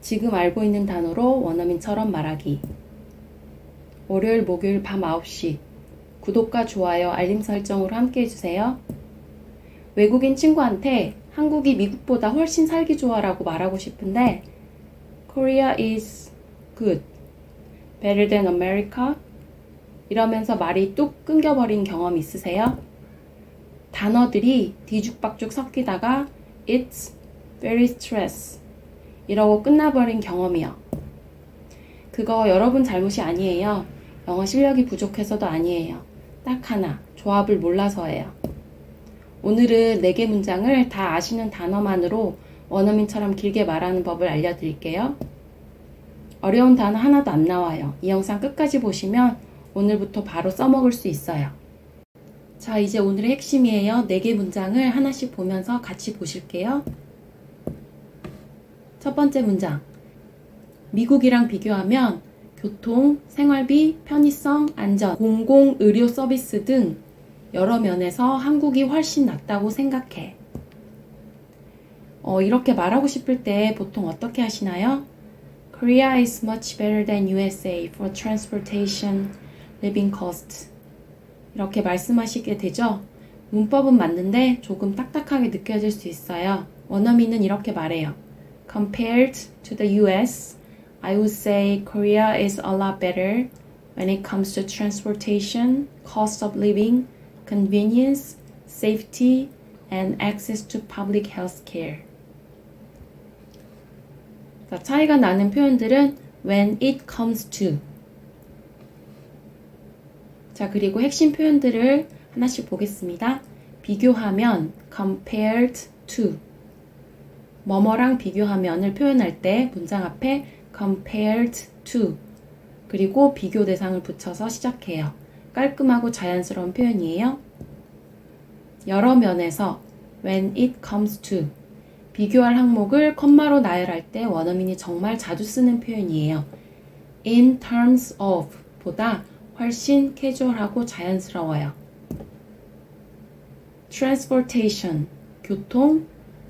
지금 알고 있는 단어로 원어민처럼 말하기. 월요일, 목요일 밤 9시. 구독과 좋아요, 알림 설정으로 함께 해주세요. 외국인 친구한테 한국이 미국보다 훨씬 살기 좋아라고 말하고 싶은데 Korea is good, better than America? 이러면서 말이 뚝 끊겨버린 경험 있으세요? 단어들이 뒤죽박죽 섞이다가 It's very stress 이러고 끝나버린 경험이요. 그거 여러분 잘못이 아니에요. 영어 실력이 부족해서도 아니에요. 딱 하나, 조합을 몰라서예요. 오늘은 4개 문장을 다 아시는 단어만으로 원어민처럼 길게 말하는 법을 알려드릴게요. 어려운 단어 하나도 안 나와요. 이 영상 끝까지 보시면 오늘부터 바로 써먹을 수 있어요. 자, 이제 오늘의 핵심이에요. 4개 문장을 하나씩 보면서 같이 보실게요. 첫 번째 문장. 미국이랑 비교하면 교통, 생활비, 편의성, 안전, 공공의료 서비스 등 여러 면에서 한국이 훨씬 낫다고 생각해. 이렇게 말하고 싶을 때 보통 어떻게 하시나요? Korea is much better than USA for transportation, living cost. 이렇게 말씀하시게 되죠? 문법은 맞는데 조금 딱딱하게 느껴질 수 있어요. 원어민은 이렇게 말해요. Compared to the US, I would say Korea is a lot better when it comes to transportation, cost of living, convenience, safety, and access to public health care. 자, 차이가 나는 표현들은 when it comes to. 자, 그리고 핵심 표현들을 하나씩 보겠습니다. 비교하면 compared to. 뭐뭐랑 비교하면을 표현할 때 문장 앞에 compared to 그리고 비교 대상을 붙여서 시작해요. 깔끔하고 자연스러운 표현이에요. 여러 면에서 when it comes to 비교할 항목을 컴마로 나열할 때 원어민이 정말 자주 쓰는 표현이에요. in terms of 보다 훨씬 캐주얼하고 자연스러워요. transportation 교통,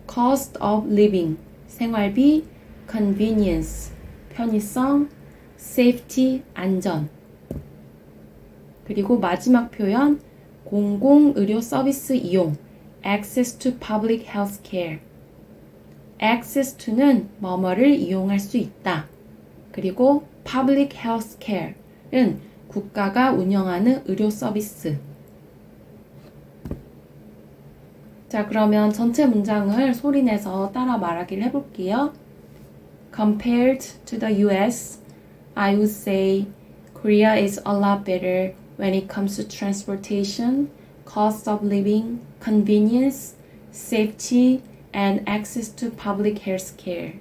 cost of living 생활비, convenience 편의성, safety 안전. 그리고 마지막 표현 공공의료 서비스 이용 access to public health care. access to는 뭐뭐를 이용할 수 있다. 그리고 public health care는 국가가 운영하는 의료 서비스. 자, 그러면 전체 문장을 소리내서 따라 말하기를 해볼게요. Compared to the US, I would say Korea is a lot better when it comes to transportation, cost of living, convenience, safety, and access to public health care.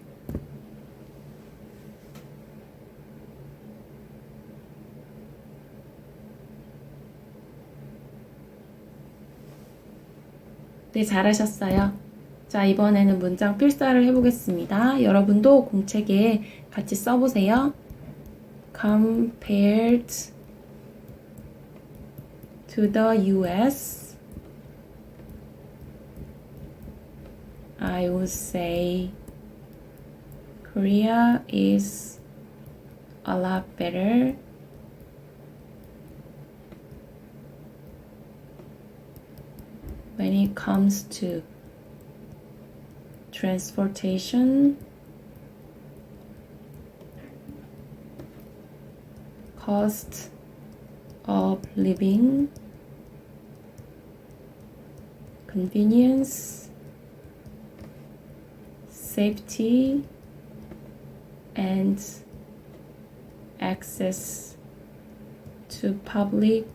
네, 잘하셨어요. 자, 이번에는 문장 필사를 해보겠습니다. 여러분도 공책에 같이 써보세요. Compared to the US, I would say Korea is a lot better when it comes to transportation, cost of living, convenience, safety, and access to public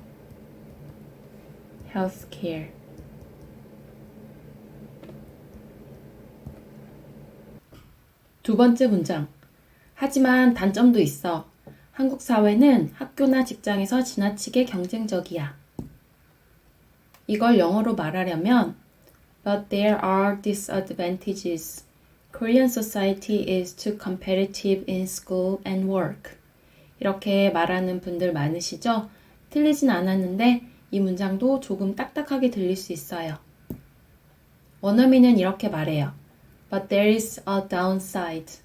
health care. 두 번째 문장. 하지만 단점도 있어. 한국 사회는 학교나 직장에서 지나치게 경쟁적이야. 이걸 영어로 말하려면 But there are disadvantages. Korean society is too competitive in school and work. 이렇게 말하는 분들 많으시죠? 틀리진 않았는데 이 문장도 조금 딱딱하게 들릴 수 있어요. 원어민은 이렇게 말해요. But there is a downside.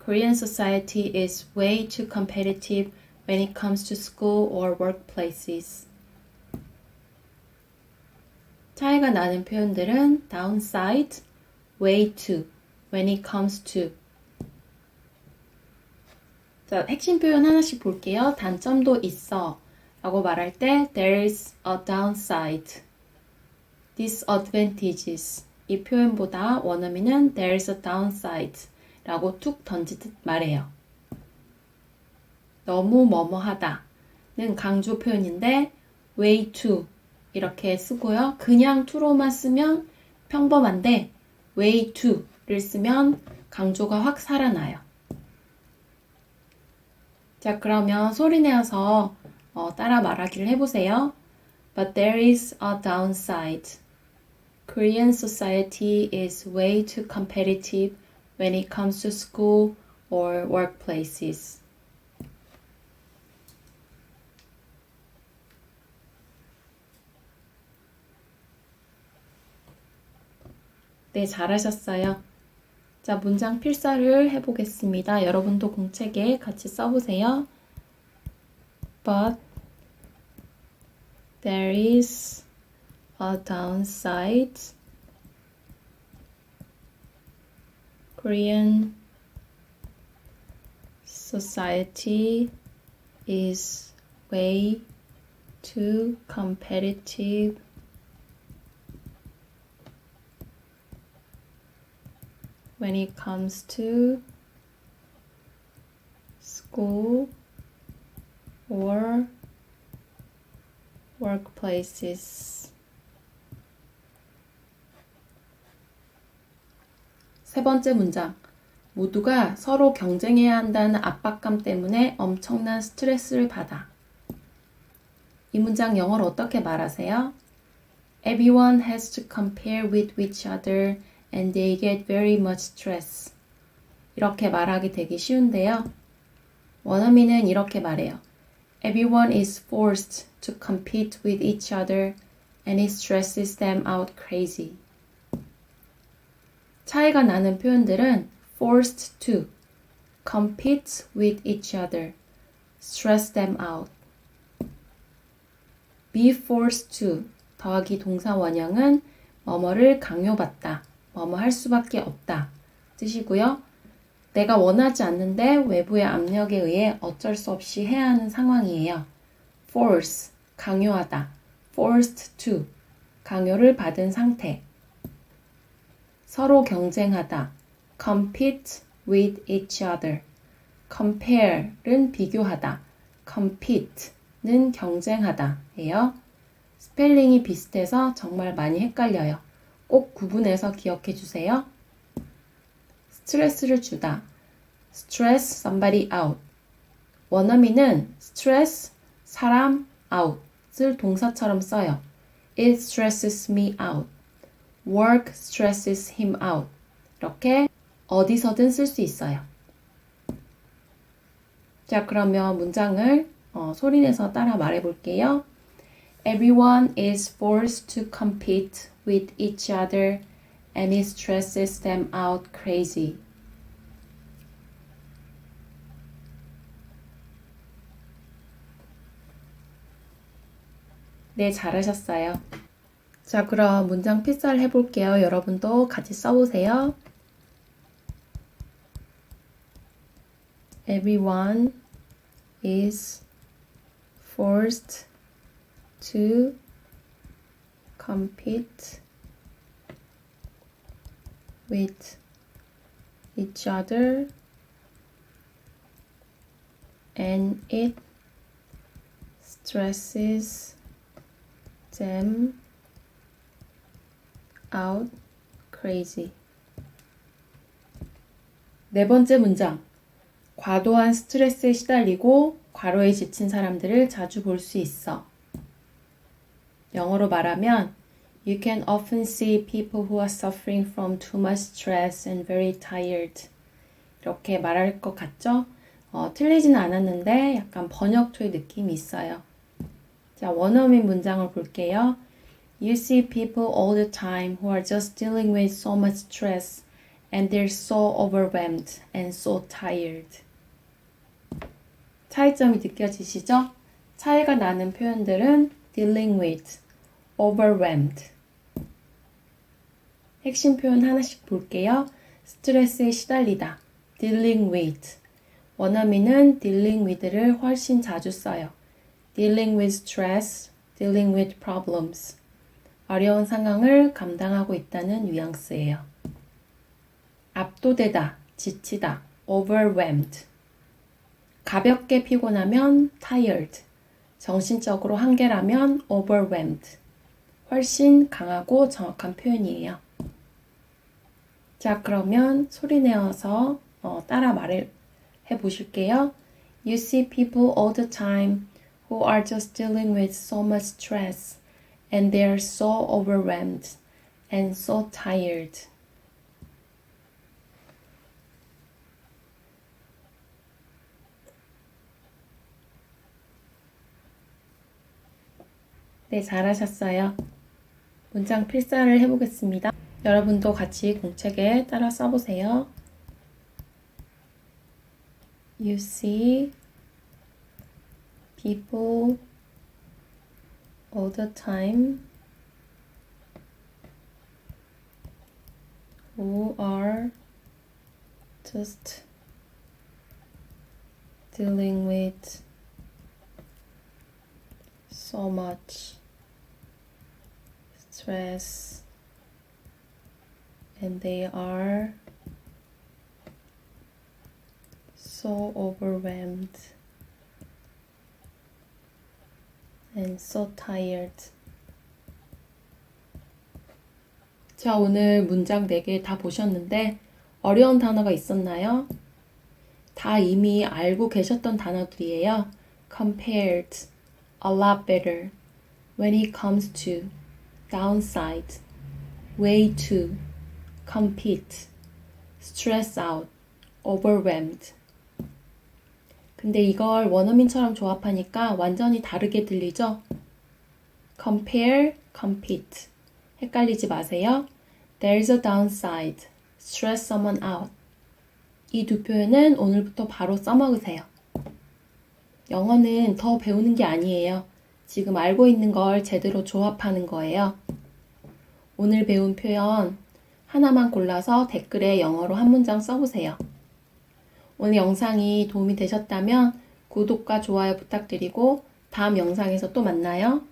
Korean society is way too competitive when it comes to school or workplaces. 차이가 나는 표현들은 downside, way too, when it comes to. 자, 핵심 표현 하나씩 볼게요. 단점도 있어 라고 말할 때 there's a downside, disadvantages. 이 표현보다 원어민은 there's a downside 라고 툭 던지듯 말해요. 너무 뭐뭐하다는 강조 표현인데 way too 이렇게 쓰고요. 그냥 to로만 쓰면 평범한데 way too를 쓰면 강조가 확 살아나요. 자, 그러면 소리내어서 따라 말하기를 해보세요. But there is a downside. Korean society is way too competitive when it comes to school or workplaces. 네, 잘하셨어요. 자, 문장 필사를 해보겠습니다. 여러분도 공책에 같이 써보세요. But there is a downside. Korean society is way too competitive when it comes to school or workplaces. 세 번째 문장. 모두가 서로 경쟁해야 한다는 압박감 때문에 엄청난 스트레스를 받아. 이 문장 영어로 어떻게 말하세요? Everyone has to compare with each other and they get very much stress. 이렇게 말하기 되게 쉬운데요. 원어민은 이렇게 말해요. Everyone is forced to compete with each other and it stresses them out crazy. 차이가 나는 표현들은 forced to, compete with each other, stress them out. be forced to 더하기 동사 원형은 뭐뭐를 강요받다, 뭐뭐 할 수밖에 없다 뜻이고요. 내가 원하지 않는데 외부의 압력에 의해 어쩔 수 없이 해야 하는 상황이에요. force, 강요하다. forced to, 강요를 받은 상태. 서로 경쟁하다. compete with each other. compare는 비교하다. compete는 경쟁하다 예요. 스펠링이 비슷해서 정말 많이 헷갈려요. 꼭 구분해서 기억해 주세요. 스트레스를 주다. stress somebody out. 원어민은 stress, 사람, out을 동사처럼 써요. It stresses me out. work stresses him out. 이렇게 어디서든 쓸 수 있어요. 자, 그러면 문장을 소리내서 따라 말해 볼게요. Everyone is forced to compete with each other and it stresses them out crazy. 네, 잘하셨어요. 자, 그럼 문장 필사를 해볼게요. 여러분도 같이 써보세요. Everyone is forced to compete with each other and it stresses them out crazy. 네 번째 문장. 과도한 스트레스에 시달리고 과로에 지친 사람들을 자주 볼 수 있어. 영어로 말하면 You can often see people who are suffering from too much stress and very tired. 이렇게 말할 것 같죠? 틀리지는 않았는데 약간 번역초의 느낌이 있어요. 자, 원어민 문장을 볼게요. You see people all the time who are just dealing with so much stress and they're so overwhelmed and so tired. 차이점이 느껴지시죠? 차이가 나는 표현들은 dealing with, overwhelmed. 핵심 표현 하나씩 볼게요. 스트레스에 시달리다, dealing with. 원어민은 dealing with를 훨씬 자주 써요. dealing with stress, dealing with problems. 어려운 상황을 감당하고 있다는 뉘앙스예요. 압도되다, 지치다, overwhelmed. 가볍게 피곤하면 tired. 정신적으로 한계라면 overwhelmed. 훨씬 강하고 정확한 표현이에요. 자, 그러면 소리 내어서 따라 말을 해보실게요. You see people all the time who are just dealing with so much stress and they are so overwhelmed and so tired. 네, 잘하셨어요. 문장 필사를 해보겠습니다. 여러분도 같이 공책에 따라 써보세요. You see people all the time who are just dealing with so much stress and they are so overwhelmed and so tired. 자, 오늘 문장 4개 다 보셨는데 어려운 단어가 있었나요? 다 이미 알고 계셨던 단어들이에요. compared, a lot better, when it comes to, downside, way to, compete, stress out, overwhelmed. 근데 이걸 원어민처럼 조합하니까 완전히 다르게 들리죠? compare, compete. 헷갈리지 마세요. There's a downside, stress someone out. 이 두 표현은 오늘부터 바로 써먹으세요. 영어는 더 배우는 게 아니에요. 지금 알고 있는 걸 제대로 조합하는 거예요. 오늘 배운 표현 하나만 골라서 댓글에 영어로 한 문장 써보세요. 오늘 영상이 도움이 되셨다면 구독과 좋아요 부탁드리고 다음 영상에서 또 만나요.